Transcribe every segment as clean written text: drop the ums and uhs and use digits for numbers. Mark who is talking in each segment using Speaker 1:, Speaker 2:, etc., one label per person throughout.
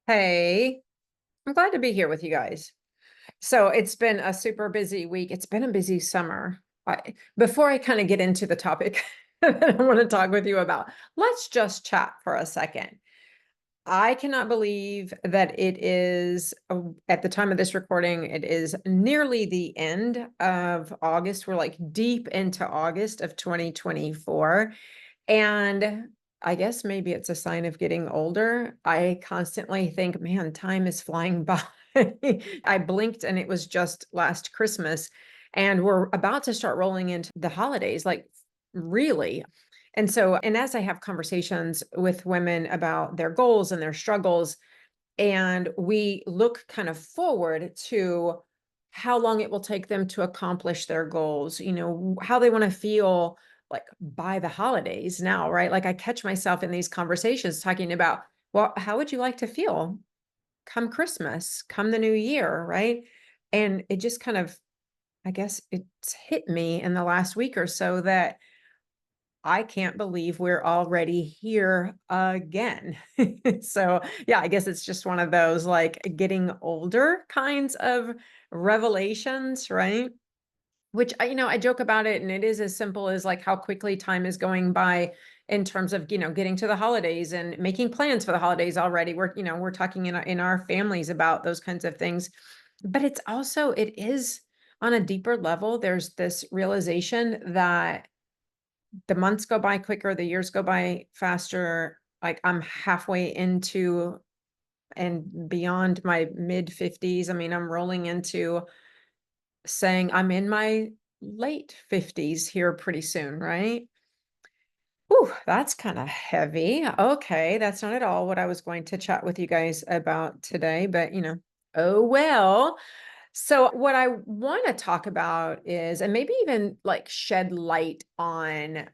Speaker 1: Hey, I'm glad to be here with you guys. So it's been a super busy week. It's been a busy summer. Before I kind of get into the topic that I want to talk with you about, let's just chat for a second. I cannot believe that it is, at the time of this recording, it is nearly the end of August. We're like deep into August of 2024. And I guess maybe it's a sign of getting older. I constantly think, man, time is flying by. I blinked and it was just last Christmas. And we're about to start rolling into the holidays, like really. And as I have conversations with women about their goals and their struggles, and we look kind of forward to how long it will take them to accomplish their goals, how they want to feel like by the holidays now, right? Like I catch myself in these conversations talking about, well, how would you like to feel come Christmas, come the new year, right? And it just kind of, I guess it's hit me in the last week or so that I can't believe we're already here again. So, yeah, I guess it's just one of those like getting older kinds of revelations, right? Which I joke about it, and it is as simple as like how quickly time is going by in terms of, getting to the holidays and making plans for the holidays already. We're talking in our families about those kinds of things. But it is on a deeper level. There's this realization that the months go by quicker, the years go by faster. Like I'm halfway into and beyond my mid 50s. I mean, I'm rolling into saying I'm in my late 50s here pretty soon, right? Ooh, that's kind of heavy. Okay, that's not at all what I was going to chat with you guys about today, but oh well. So what I want to talk about is, and maybe even like shed light on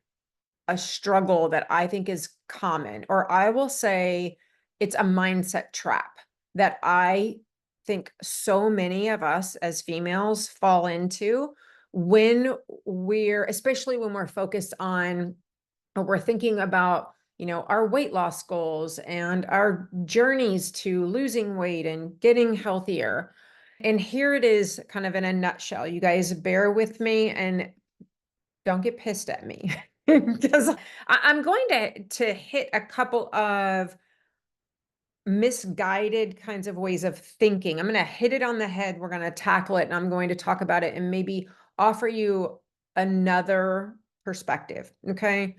Speaker 1: a struggle that I think is common, or I will say it's a mindset trap that I think so many of us as females fall into when especially when we're focused on, or we're thinking about, our weight loss goals and our journeys to losing weight and getting healthier. And here it is kind of in a nutshell. You guys bear with me and don't get pissed at me because I'm going to hit a couple of misguided kinds of ways of thinking. I'm going to hit it on the head. We're going to tackle it, and I'm going to talk about it and maybe offer you another perspective. Okay.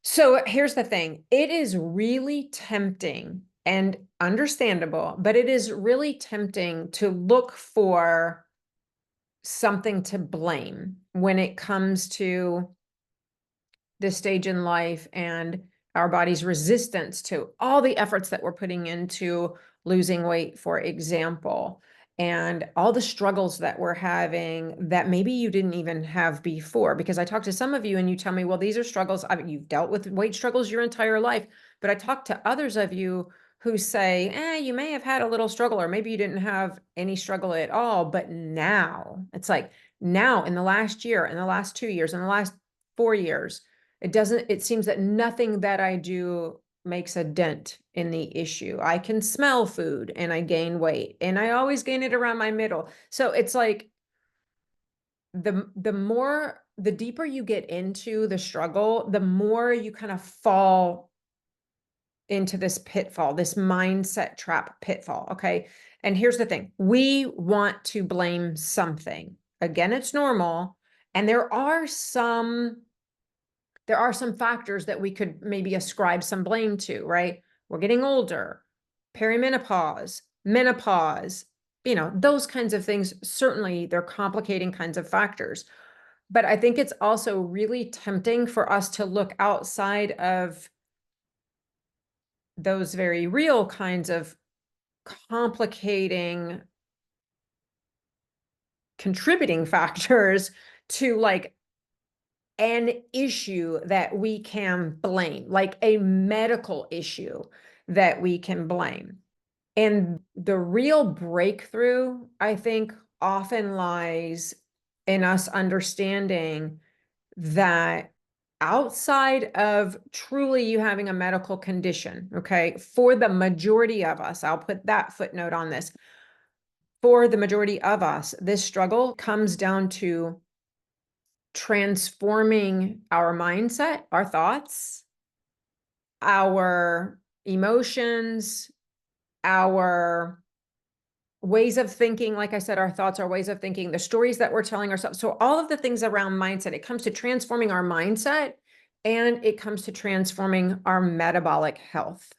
Speaker 1: So here's the thing. It is really tempting and understandable, but it is really tempting to look for something to blame when it comes to this stage in life and our body's resistance to all the efforts that we're putting into losing weight, for example, and all the struggles that we're having that maybe you didn't even have before. Because I talk to some of you and you tell me, well, these are struggles. I mean, you've dealt with weight struggles your entire life. But I talk to others of you who say, you may have had a little struggle, or maybe you didn't have any struggle at all. But now it's like, now in the last year, in the last 2 years, in the last 4 years, it seems that nothing that I do makes a dent in the issue. I can smell food and I gain weight, and I always gain it around my middle. So it's like the deeper you get into the struggle, the more you kind of fall into this pitfall, this mindset trap pitfall. Okay. And here's the thing. We want to blame something. Again, it's normal. And there are some factors that we could maybe ascribe some blame to, right? We're getting older, perimenopause, menopause, those kinds of things. Certainly, they're complicating kinds of factors. But I think it's also really tempting for us to look outside of those very real kinds of complicating contributing factors to like an issue that we can blame, like a medical issue that we can blame. And the real breakthrough, I think, often lies in us understanding that outside of truly you having a medical condition, okay, for the majority of us, I'll put that footnote on this. For the majority of us, this struggle comes down to transforming our mindset, our thoughts, our emotions, our ways of thinking. Like I said, our thoughts, our ways of thinking, the stories that we're telling ourselves. So all of the things around mindset, it comes to transforming our mindset, and it comes to transforming our metabolic health,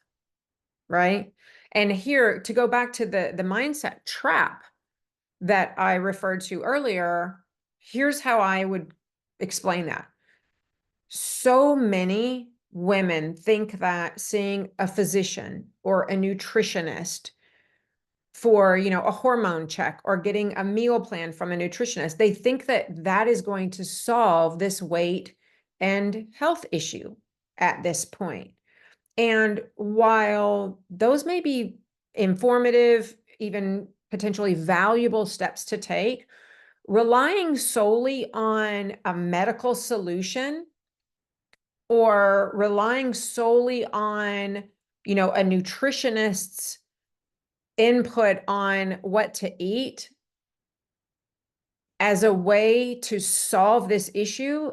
Speaker 1: right? And here, to go back to the mindset trap that I referred to earlier, here's how I would explain that. So many women think that seeing a physician or a nutritionist for, a hormone check or getting a meal plan from a nutritionist, they think that that is going to solve this weight and health issue at this point. And while those may be informative, even potentially valuable steps to take, relying solely on a medical solution or relying solely on, a nutritionist's input on what to eat as a way to solve this issue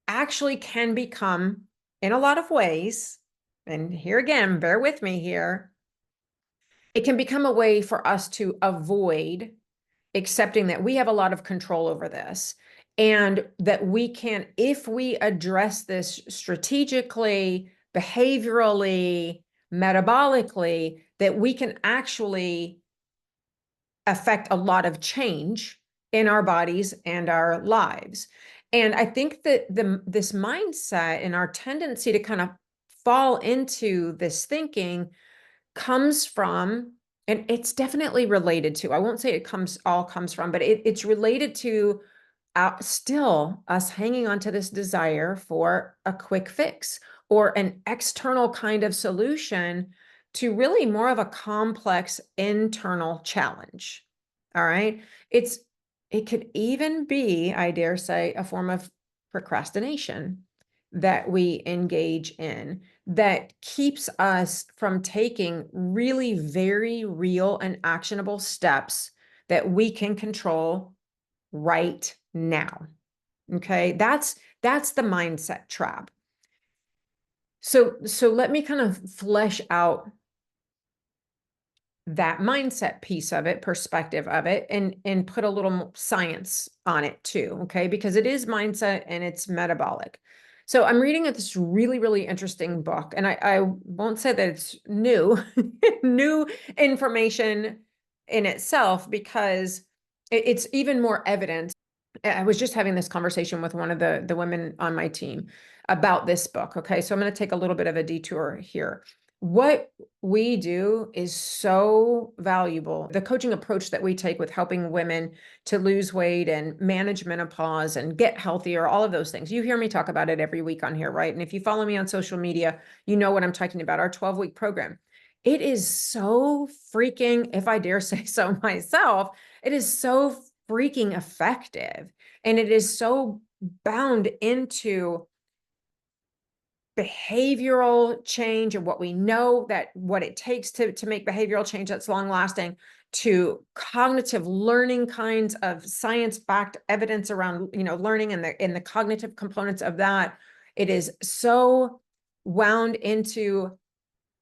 Speaker 1: actually can become, in a lot of ways, and here again, bear with me here, it can become a way for us to avoid accepting that we have a lot of control over this, and that we can, if we address this strategically, behaviorally, metabolically, that we can actually affect a lot of change in our bodies and our lives. And I think that this mindset and our tendency to kind of fall into this thinking comes from, and it's definitely related to, I won't say it all comes from, but it's related to still us hanging on to this desire for a quick fix or an external kind of solution to really more of a complex internal challenge. All right. It could even be, I dare say, a form of procrastination that we engage in that keeps us from taking really very real and actionable steps that we can control right now. Okay, that's the mindset trap. So let me kind of flesh out that mindset piece of it, perspective of it, and put a little science on it too, okay? Because it is mindset and it's metabolic. So I'm reading this really, really interesting book, and I won't say that it's new, new information in itself, because it's even more evident. I was just having this conversation with one of the women on my team about this book. Okay, so I'm going to take a little bit of a detour here. What we do is so valuable. The coaching approach that we take with helping women to lose weight and manage menopause and get healthier, all of those things. You hear me talk about it every week on here, right? And if you follow me on social media, you know what I'm talking about, our 12-week program. It is so freaking, if I dare say so myself, it is so freaking effective. And it is so bound into behavioral change and what we know, that what it takes to make behavioral change that's long lasting, to cognitive learning kinds of science-backed evidence around, learning and the cognitive components of that. It is so wound into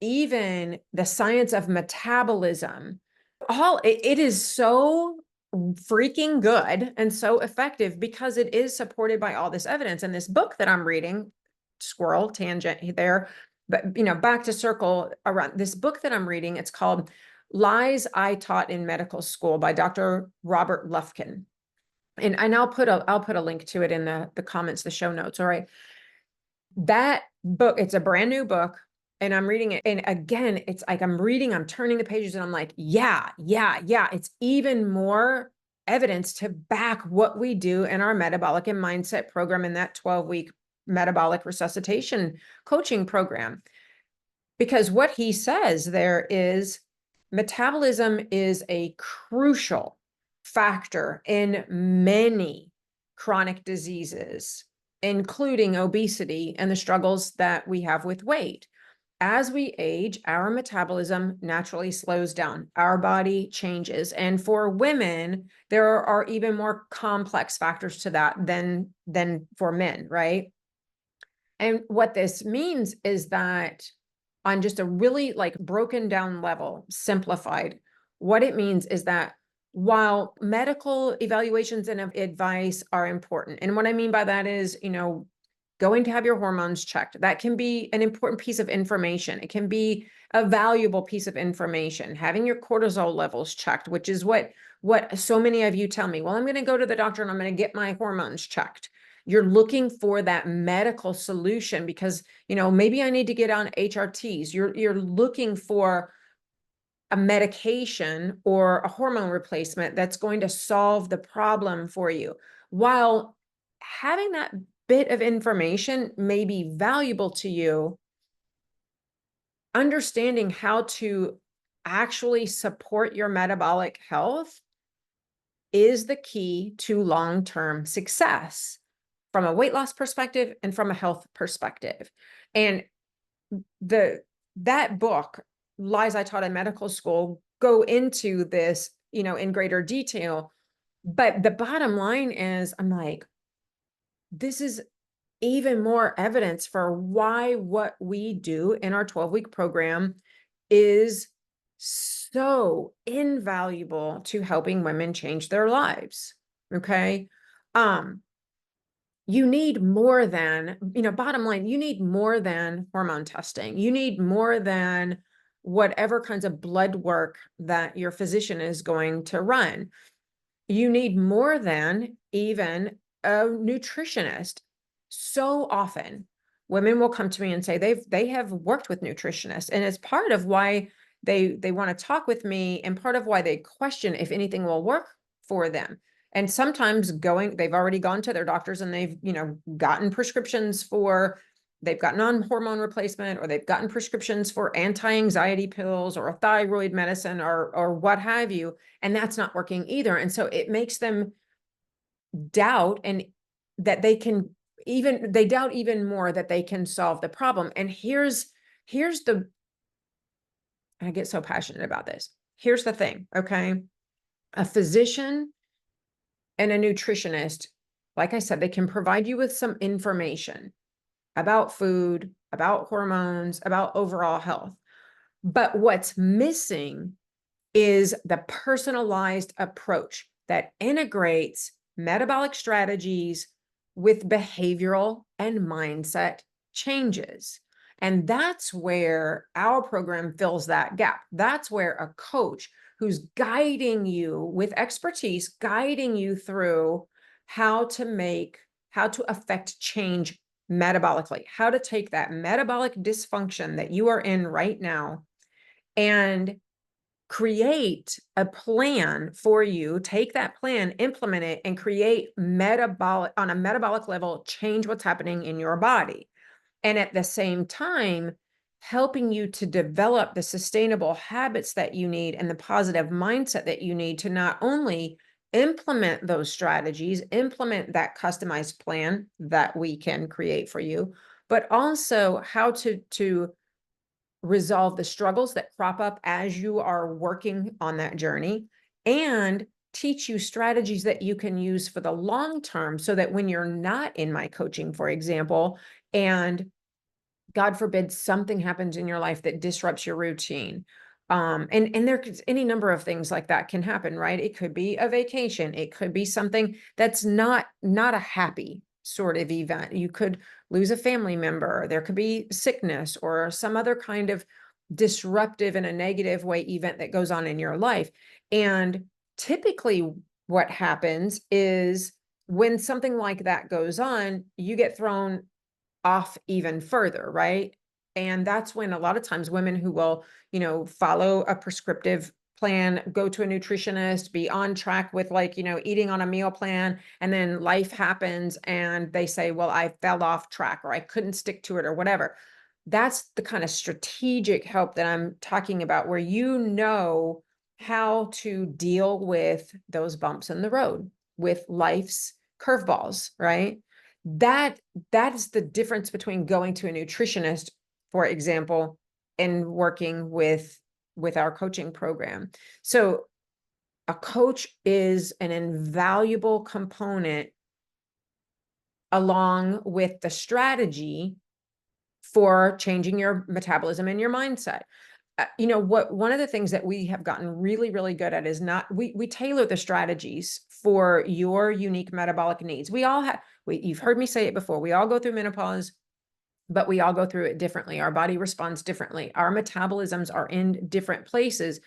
Speaker 1: even the science of metabolism. It is so freaking good and so effective because it is supported by all this evidence. And this book that I'm reading, squirrel tangent there, but back to circle around this book that I'm reading, it's called Lies I Taught in Medical School by Dr. Robert Lufkin. And I'll put a link to it in the comments, the show notes. All right. That book, it's a brand new book, and I'm reading it. And again, it's like I'm turning the pages and I'm like, yeah. It's even more evidence to back what we do in our metabolic and mindset program in that 12-week metabolic resuscitation coaching program. Because what he says there is metabolism is a crucial factor in many chronic diseases including obesity and the struggles that we have with weight. As we age, our metabolism naturally slows down. Our body changes. And for women, there are even more complex factors to that than for men, right? And what this means is that on just a really like broken down level, simplified, what it means is that while medical evaluations and advice are important, and what I mean by that is, going to have your hormones checked, that can be an important piece of information. It can be a valuable piece of information. Having your cortisol levels checked, which is what so many of you tell me, well, I'm going to go to the doctor and I'm going to get my hormones checked. You're looking for that medical solution because, maybe I need to get on HRTs. You're looking for a medication or a hormone replacement that's going to solve the problem for you. While having that bit of information may be valuable to you, understanding how to actually support your metabolic health is the key to long-term success from a weight loss perspective and from a health perspective. And that book, Lies I Taught in Medical School, go into this, in greater detail. But the bottom line is, I'm like, this is even more evidence for why what we do in our 12-week program is so invaluable to helping women change their lives. Okay. You need more than, bottom line, you need more than hormone testing. You need more than whatever kinds of blood work that your physician is going to run. You need more than even a nutritionist. So often women will come to me and say they have worked with nutritionists, and it's part of why they want to talk with me and part of why they question if anything will work for them. And sometimes they've already gone to their doctors and they've, gotten prescriptions they've gotten on hormone replacement, or they've gotten prescriptions for anti-anxiety pills or a thyroid medicine or what have you. And that's not working either. And so it makes them doubt and that they doubt even more that they can solve the problem. And I get so passionate about this. Here's the thing. Okay. A physician and a nutritionist, like I said, they can provide you with some information about food, about hormones, about overall health. But what's missing is the personalized approach that integrates metabolic strategies with behavioral and mindset changes. And that's where our program fills that gap. That's where a coach who's guiding you with expertise, guiding you through how to affect change metabolically, how to take that metabolic dysfunction that you are in right now and create a plan for you, take that plan, implement it, and create on a metabolic level, change what's happening in your body. And at the same time, helping you to develop the sustainable habits that you need and the positive mindset that you need to not only implement those strategies, implement that customized plan that we can create for you, but also how to resolve the struggles that crop up as you are working on that journey, and teach you strategies that you can use for the long term so that when you're not in my coaching, for example, and God forbid something happens in your life that disrupts your routine. And there's any number of things like that can happen, right? It could be a vacation. It could be something that's not a happy sort of event. You could lose a family member. There could be sickness or some other kind of disruptive in a negative way event that goes on in your life. And typically what happens is when something like that goes on, you get thrown off even further, right? And that's when a lot of times women who will, follow a prescriptive plan, go to a nutritionist, be on track with eating on a meal plan, and then life happens and they say, well, I fell off track or I couldn't stick to it or whatever. That's the kind of strategic help that I'm talking about, where you know how to deal with those bumps in the road, with life's curveballs, right? That's the difference between going to a nutritionist, for example, and working with our coaching program. So a coach is an invaluable component along with the strategy for changing your metabolism and your mindset. One of the things that we have gotten really, really good at is we tailor the strategies for your unique metabolic needs. You've heard me say it before. We all go through menopause, but we all go through it differently. Our body responds differently. Our metabolisms are in different places.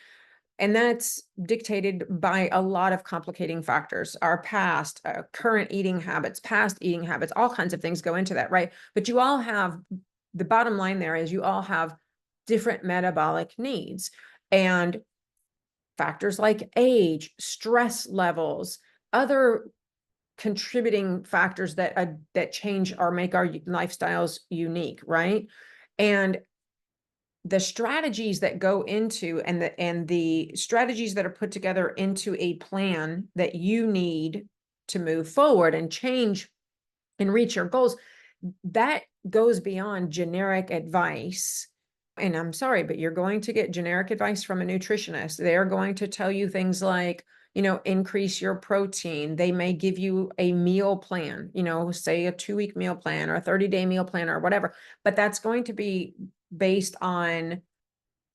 Speaker 1: And that's dictated by a lot of complicating factors. Our past, current eating habits, past eating habits, all kinds of things go into that, right? But the bottom line there is you all have different metabolic needs, and factors like age, stress levels, other contributing factors that change or make our lifestyles unique, right? And the strategies that go into and the strategies that are put together into a plan that you need to move forward and change and reach your goals, that goes beyond generic advice. And I'm sorry, but you're going to get generic advice from a nutritionist. They're going to tell you things like, increase your protein. They may give you a meal plan, say a 2-week meal plan or a 30-day meal plan or whatever, but that's going to be based on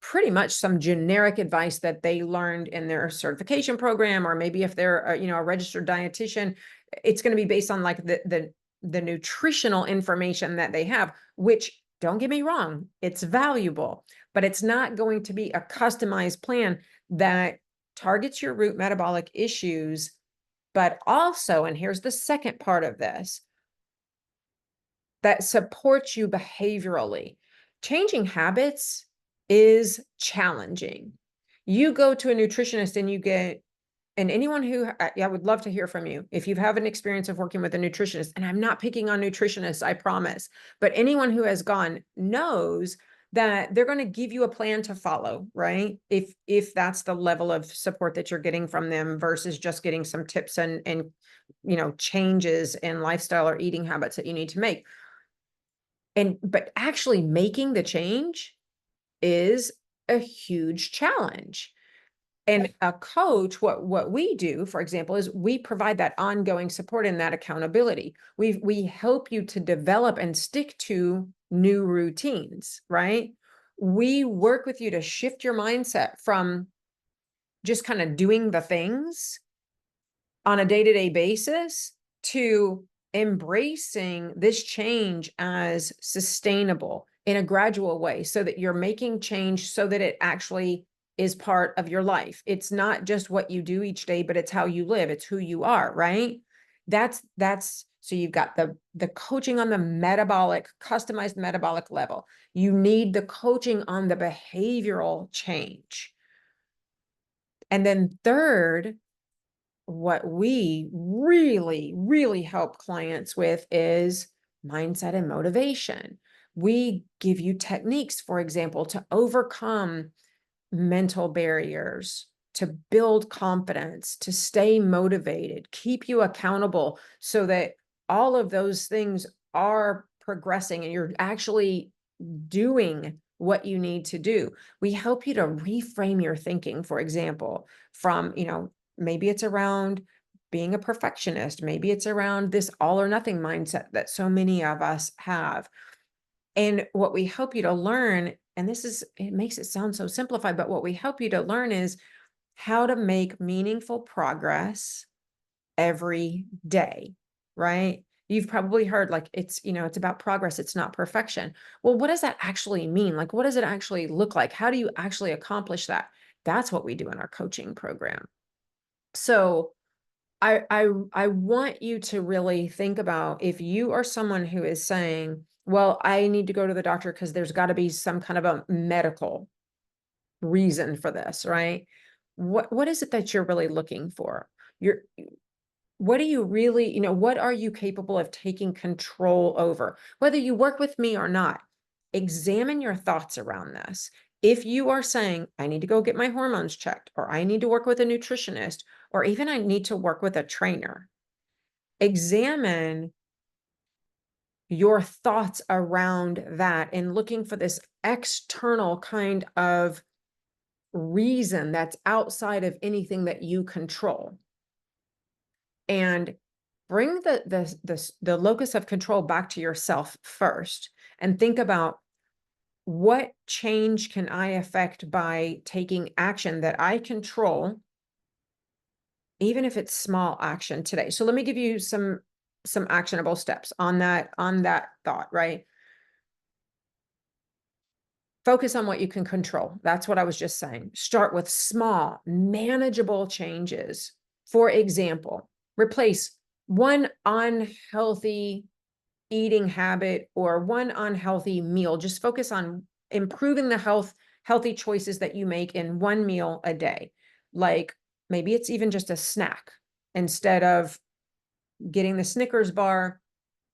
Speaker 1: pretty much some generic advice that they learned in their certification program, or maybe if they're a registered dietitian, it's going to be based on like the nutritional information that they have, which, don't get me wrong, it's valuable, but it's not going to be a customized plan that targets your root metabolic issues. But also, and here's the second part of this, that supports you behaviorally. Changing habits is challenging. You go to a nutritionist and anyone who, I would love to hear from you if you have an experience of working with a nutritionist, and I'm not picking on nutritionists, I promise, but anyone who has gone knows that they're going to give you a plan to follow, right? If that's the level of support that you're getting from them versus just getting some tips and changes in lifestyle or eating habits that you need to make. But actually making the change is a huge challenge. And a coach, what we do, for example, is we provide that ongoing support and that accountability. We help you to develop and stick to new routines, right? We work with you to shift your mindset from just kind of doing the things on a day-to-day basis to embracing this change as sustainable in a gradual way, so that you're making change so that it actually is part of your life. It's not just what you do each day, but it's how you live. It's who you are, right? That's so you've got the coaching on the customized metabolic level. You need the coaching on the behavioral change. And then third, what we really, really help clients with is mindset and motivation. We give you techniques, for example, to overcome mental barriers, to build confidence, to stay motivated, keep you accountable, so that all of those things are progressing and you're actually doing what you need to do. We help you to reframe your thinking, for example, from, maybe it's around being a perfectionist. Maybe it's around this all or nothing mindset that so many of us have. And what we help you to learn, and it makes it sound so simplified, but what we help you to learn is how to make meaningful progress every day, right? You've probably heard like it's about progress. It's not perfection. Well, what does that actually mean? Like, what does it actually look like? How do you actually accomplish that? That's what we do in our coaching program. So I want you to really think about, if you are someone who is saying, well, I need to go to the doctor because there's got to be some kind of a medical reason for this, right? What is it that you're really looking for? What do you really, what are you capable of taking control over? Whether you work with me or not, examine your thoughts around this. If you are saying, I need to go get my hormones checked, or I need to work with a nutritionist, or even I need to work with a trainer, examine your thoughts around that and looking for this external kind of reason that's outside of anything that you control. And bring the locus of control back to yourself first and think about, what change can I affect by taking action that I control, even if it's small action today? So let me give you some actionable steps on that thought, right? Focus on what you can control. That's what I was just saying. Start with small, manageable changes. For example, replace one unhealthy eating habit or one unhealthy meal. Just focus on improving the healthy choices that you make in one meal a day. Like maybe it's even just a snack. Instead of getting the Snickers bar,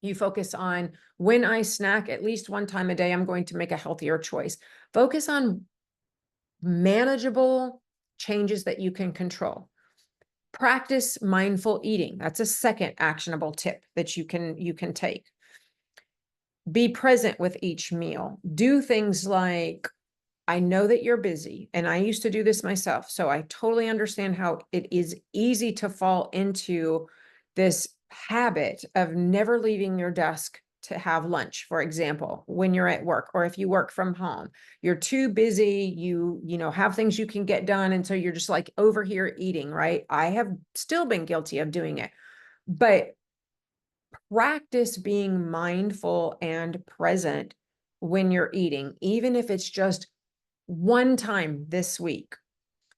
Speaker 1: you focus on, when I snack at least one time a day, I'm going to make a healthier choice. Focus on manageable changes that you can control. Practice mindful eating. That's a second actionable tip that you can take. Be present with each meal. Do things like, I know that you're busy, and I used to do this myself, so I totally understand how it is easy to fall into this habit of never leaving your desk to have lunch, for example, when you're at work, or if you work from home. You're too busy, you know, have things you can get done, and so you're just like over here eating, right? I have still been guilty of doing it. But practice being mindful and present when you're eating, even if it's just one time this week.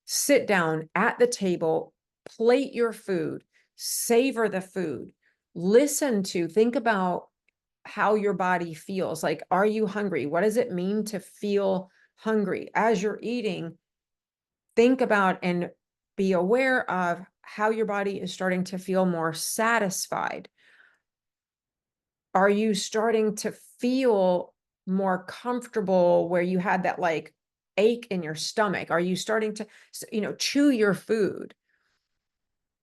Speaker 1: Sit down at the table, plate your food, savor the food, think about how your body feels. Like, are you hungry? What does it mean to feel hungry? As you're eating, think about and be aware of how your body is starting to feel more satisfied. Are you starting to feel more comfortable where you had that like ache in your stomach? Are you starting to, chew your food?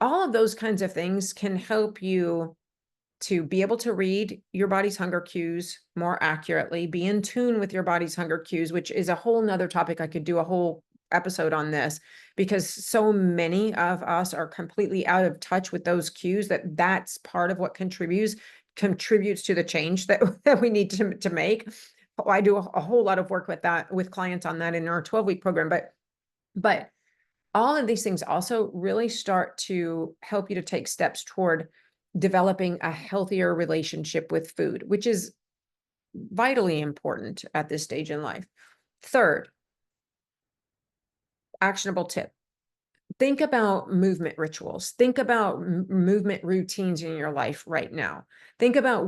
Speaker 1: All of those kinds of things can help you to be able to read your body's hunger cues more accurately, be in tune with your body's hunger cues, which is a whole nother topic. I could do a whole episode on this, because so many of us are completely out of touch with those cues, that's part of what contributes to the change that we need to make. I do a whole lot of work with that, with clients on that in our 12-week program, but all of these things also really start to help you to take steps toward developing a healthier relationship with food, which is vitally important at this stage in life. Third, actionable tip. Think about movement rituals. Think about movement routines in your life right now. Think about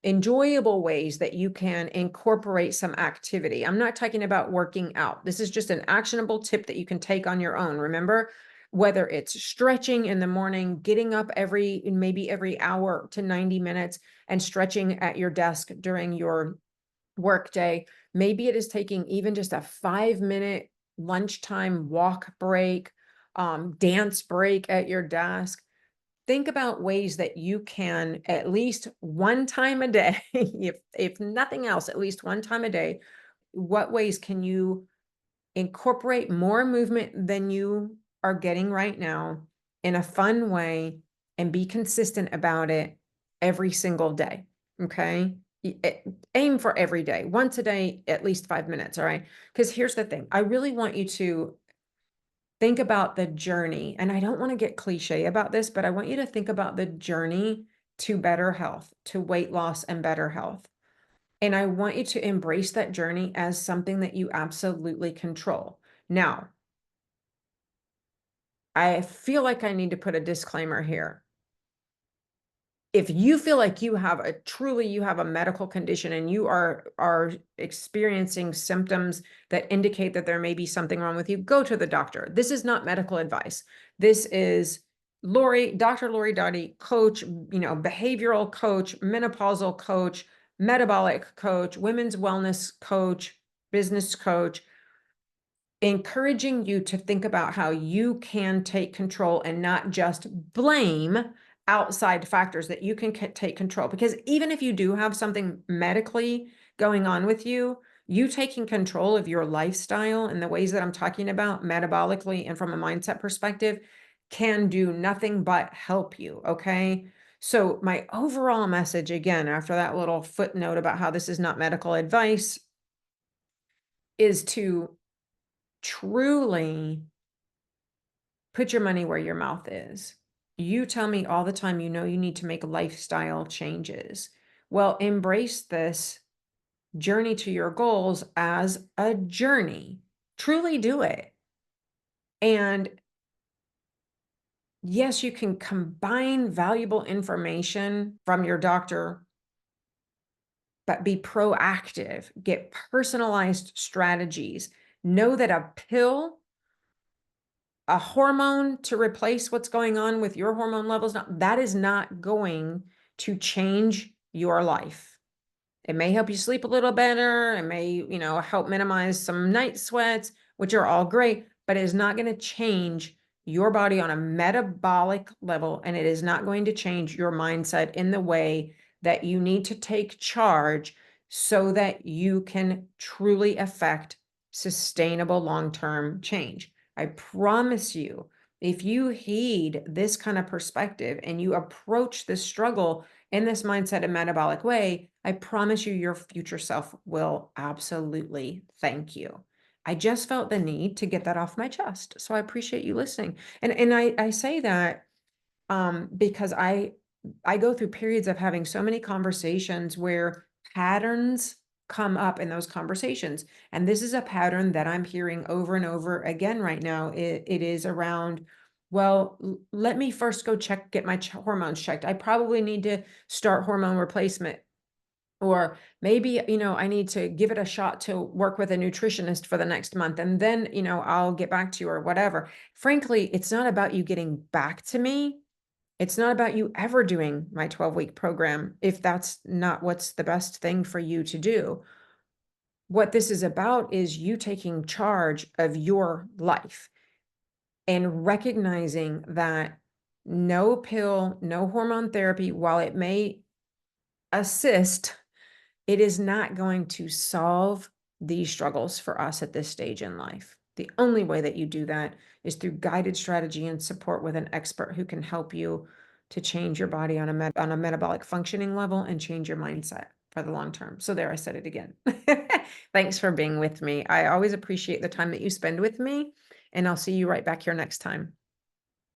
Speaker 1: enjoyable ways that you can incorporate some activity. I'm not talking about working out. This is just an actionable tip that you can take on your own. Remember, whether it's stretching in the morning, getting up maybe every hour to 90 minutes and stretching at your desk during your work day. Maybe it is taking even just a 5-minute lunchtime walk break, dance break at your desk. Think about ways that you can, at least one time a day, if nothing else, at least one time a day, what ways can you incorporate more movement than you are getting right now in a fun way, and be consistent about it every single day. Okay. Aim for every day, once a day, at least 5 minutes. All right. Because here's the thing. I really want you to think about the journey. And I don't want to get cliche about this, but I want you to think about the journey to better health, to weight loss and better health. And I want you to embrace that journey as something that you absolutely control. Now, I feel like I need to put a disclaimer here. If you feel like you have a medical condition and you are experiencing symptoms that indicate that there may be something wrong with you, go to the doctor. This is not medical advice. This is Dr. Lori Dottie, coach, behavioral coach, menopausal coach, metabolic coach, women's wellness coach, business coach, encouraging you to think about how you can take control and not just blame outside factors that you can take control. Because even if you do have something medically going on with you, you taking control of your lifestyle and the ways that I'm talking about metabolically and from a mindset perspective can do nothing but help you. Okay. So, my overall message, again, after that little footnote about how this is not medical advice, is to truly put your money where your mouth is. You tell me all the time, you know, you need to make lifestyle changes. Well, embrace this journey to your goals as a journey. Truly do it. And yes, you can combine valuable information from your doctor, but be proactive, get personalized strategies. Know that a pill, a hormone to replace what's going on with your hormone levels, that is not going to change your life. It may help you sleep a little better. It may, help minimize some night sweats, which are all great, but it is not going to change your body on a metabolic level. And it is not going to change your mindset in the way that you need to take charge so that you can truly affect sustainable long-term change. I promise you, if you heed this kind of perspective and you approach this struggle in this mindset and metabolic way, I promise you your future self will absolutely thank you. I just felt the need to get that off my chest. So I appreciate you listening. And I say that because I go through periods of having so many conversations where patterns come up in those conversations. And this is a pattern that I'm hearing over and over again right now. It is around, well, let me first go get my hormones checked. I probably need to start hormone replacement. Or maybe, I need to give it a shot to work with a nutritionist for the next month. And then, I'll get back to you or whatever. Frankly, it's not about you getting back to me. It's not about you ever doing my 12-week program if that's not what's the best thing for you to do. What this is about is you taking charge of your life and recognizing that no pill, no hormone therapy, while it may assist, it is not going to solve these struggles for us at this stage in life. The only way that you do that is through guided strategy and support with an expert who can help you to change your body on a metabolic functioning level and change your mindset for the long term. So there, I said it again. Thanks for being with me. I always appreciate the time that you spend with me, and I'll see you right back here next time.